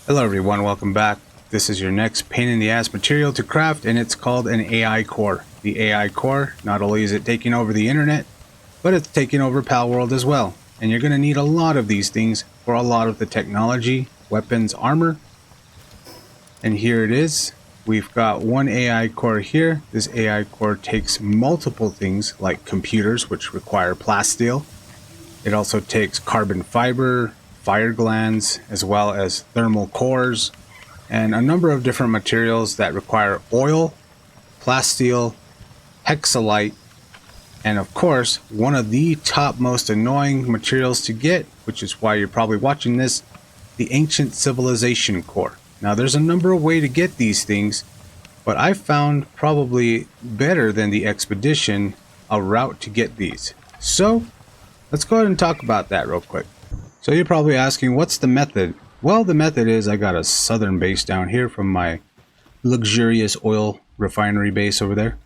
Hello everyone, welcome back. This is your next pain in the ass material to craft, and it's called an AI core. The AI core, not only is it taking over the internet, but it's taking over Palworld as well. And you're going to need a lot of these things for a lot of the technology, weapons, armor. And here it is. We've got one AI core here. This AI core takes multiple things like computers, which require plasteel. It also takes carbon fiber, fire glands, as well as thermal cores, and a number of different materials that require oil, plasteel, hexalite, and of course, one of the top most annoying materials to get, which is why you're probably watching this, the ancient civilization core. Now there's a number of ways to get these things, but I found probably better than the expedition a route to get these. So let's go ahead and talk about that real quick. So you're probably asking, what's the method? Well, the method is I got a southern base down here from my luxurious oil refinery base over there.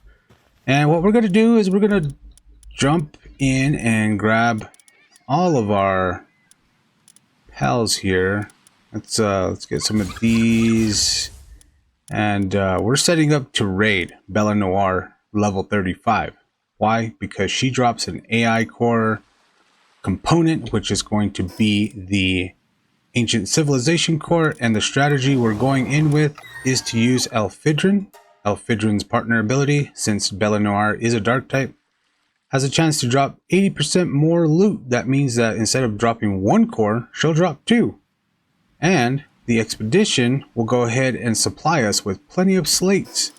And what we're going to do is we're going to jump in and grab all of our pals here. Let's get some of these. And we're setting up to raid Bella Noir level 35. Why? Because she drops an AI core component, which is going to be the ancient civilization core, and the strategy we're going in with is to use Elphidran. Elphidran's partner ability, since Bella Noir is a dark type, has a chance to drop 80% more loot. That means that instead of dropping one core, she'll drop two. And the expedition will go ahead and supply us with plenty of slates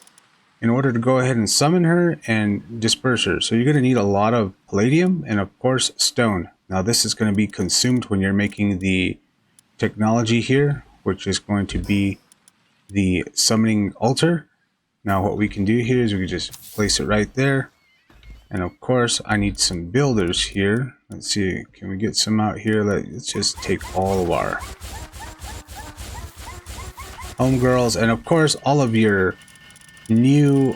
in order to go ahead and summon her and disperse her. So you're going to need a lot of palladium and of course stone. Now this is going to be consumed when you're making the technology here, which is going to be the summoning altar. Now what we can do here is we can just place it right there. And of course I need some builders here. Let's see, can we get some out here? Let's just take all of our homegirls, and of course all of your new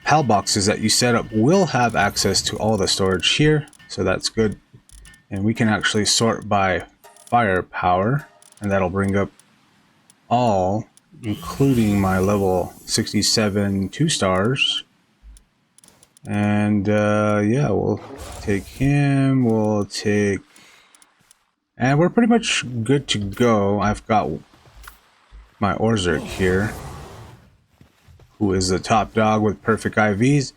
PAL boxes that you set up will have access to all the storage here, so that's good. And we can actually sort by firepower, and that'll bring up all, including my level 67 2-stars. And yeah, we'll take him, and we're pretty much good to go. I've got my Orzerk here, who is the top dog with perfect IVs.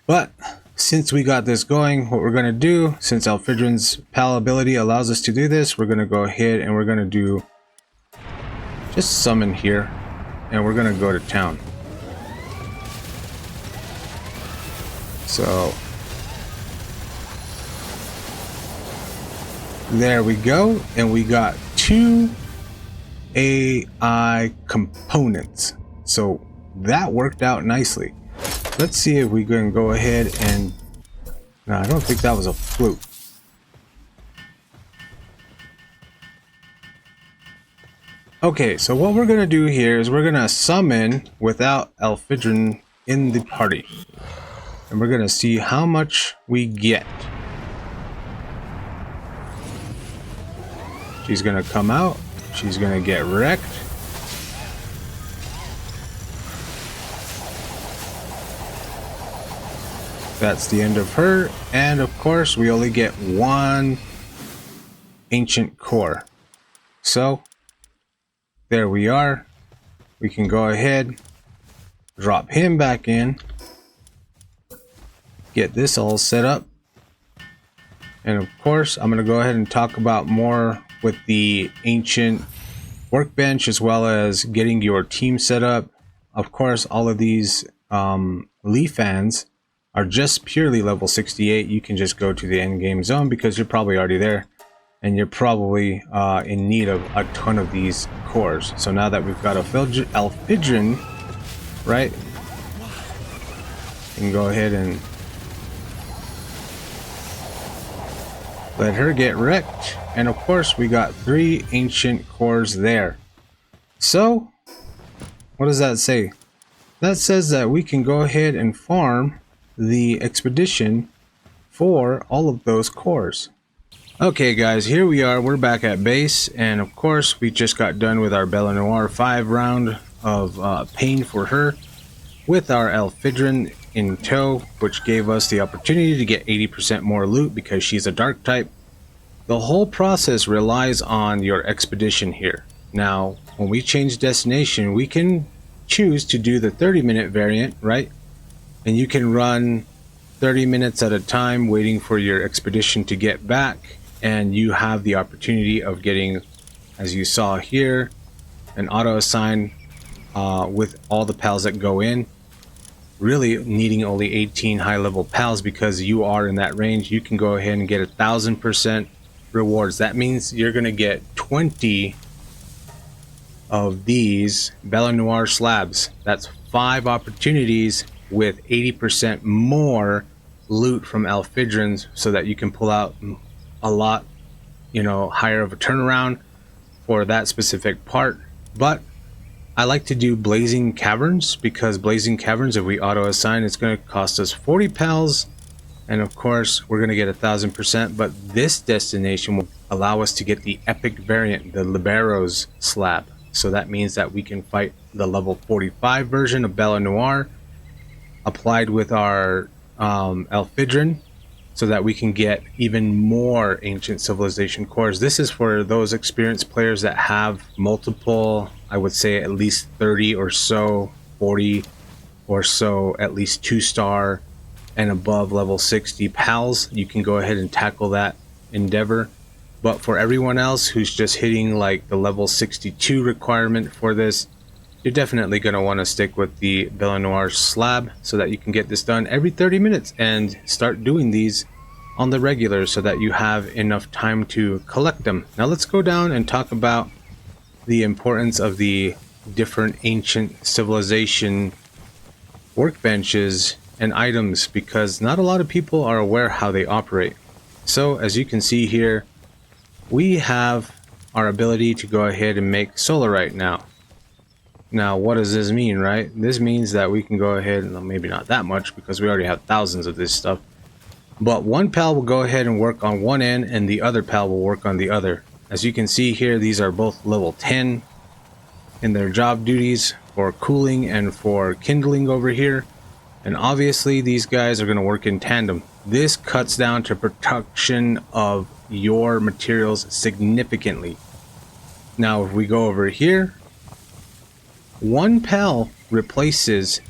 But since we got this going, what we're going to do, since Elphidran's PAL ability allows us to do this, we're going to go ahead and we're going to do just summon here, and we're going to go to town. So there we go, and we got two AI components. So that worked out nicely. Let's see if we can go ahead and... No, I don't think that was a fluke. Okay, so what we're going to do here is we're going to summon without Elphidran in the party. And we're going to see how much we get. She's going to come out. She's going to get wrecked. That's the end of her. And of course, we only get one ancient core. So, there we are. We can go ahead, drop him back in, get this all set up. And of course, I'm going to go ahead and talk about more with the ancient workbench, as well as getting your team set up. Of course, all of these Lee fans are just purely level 68. You can just go to the endgame zone because you're probably already there, and you're probably in need of a ton of these cores. So now that we've got Elphidran, right, you can go ahead and let her get wrecked. And of course, we got 3 ancient cores there. So, what does that say? That says that we can go ahead and farm the expedition for all of those cores. Okay guys, here we are, we're back at base, and of course we just got done with our Bella Noir 5 round of pain for her with our Elphidran in tow, which gave us the opportunity to get 80% more loot because she's a dark type. The whole process relies on your expedition here. Now, when we change destination, we can choose to do the 30-minute variant, right? And you can run 30 minutes at a time waiting for your expedition to get back, and you have the opportunity of getting, as you saw here, an auto assign with all the pals that go in. Really needing only 18 high level pals because you are in that range. You can go ahead and get 1,000% rewards. That means you're going to get 20 of these Bella Noir slabs. That's 5 opportunities with 80% more loot from Elphidrans, so that you can pull out a lot, you know, higher of a turnaround for that specific part. But I like to do Blazing Caverns, because Blazing Caverns, if we auto assign, it's going to cost us 40 pals, and of course we're going to get 1,000%. But this destination will allow us to get the epic variant, the Libero's slab. So that means that we can fight the level 45 version of Bella Noir applied with our Elphidran, so that we can get even more ancient civilization cores. This is for those experienced players that have multiple, I would say at least 30 or so, 40 or so, at least 2-star and above level 60 pals. You can go ahead and tackle that endeavor. But for everyone else who's just hitting like the level 62 requirement for this, you're definitely going to want to stick with the Bella Noir slab, so that you can get this done every 30 minutes and start doing these on the regular, so that you have enough time to collect them. Now let's go down and talk about the importance of the different ancient civilization workbenches and items, because not a lot of people are aware how they operate. So as you can see here, we have our ability to go ahead and make solarite now. Now, what does this mean, right? This means that we can go ahead, and maybe not that much because we already have thousands of this stuff, but one pal will go ahead and work on one end and the other pal will work on the other. As you can see here, these are both level 10 in their job duties for cooling and for kindling over here. And obviously these guys are going to work in tandem. This cuts down to production of your materials significantly. Now if we go over here, one pal replaces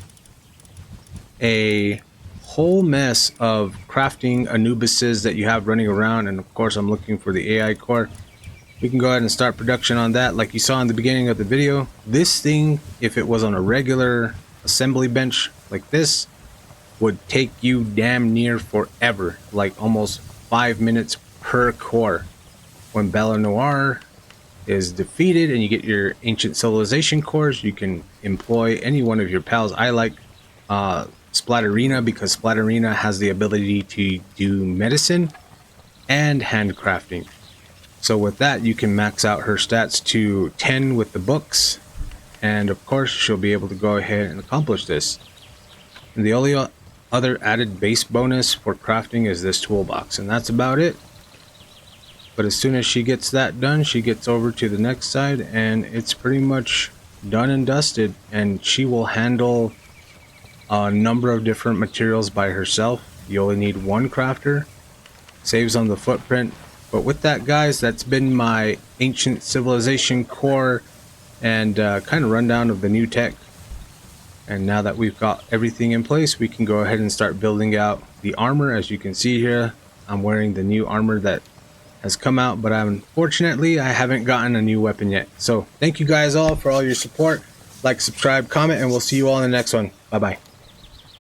a whole mess of crafting Anubises that you have running around. And of course I'm looking for the AI core. We can go ahead and start production on that. Like you saw in the beginning of the video, this thing, if it was on a regular assembly bench like this, would take you damn near forever, like almost 5 minutes per core. When Bella Noir is defeated and you get your ancient civilization cores, you can employ any one of your pals. I like Splatterina, because Splatterina has the ability to do medicine and handcrafting. So with that, you can max out her stats to 10 with the books, and of course she'll be able to go ahead and accomplish this. And the only other added base bonus for crafting is this toolbox, and that's about it. But as soon as she gets that done, she gets over to the next side and it's pretty much done and dusted, and she will handle a number of different materials by herself. You only need one crafter, saves on the footprint. But with that, guys, that's been my ancient civilization core and kind of rundown of the new tech. And now that we've got everything in place, we can go ahead and start building out the armor. As you can see here, I'm wearing the new armor that has come out, but unfortunately I haven't gotten a new weapon yet. So thank you guys all for all your support. Like, subscribe, comment, and we'll see you all in the next one. Bye bye.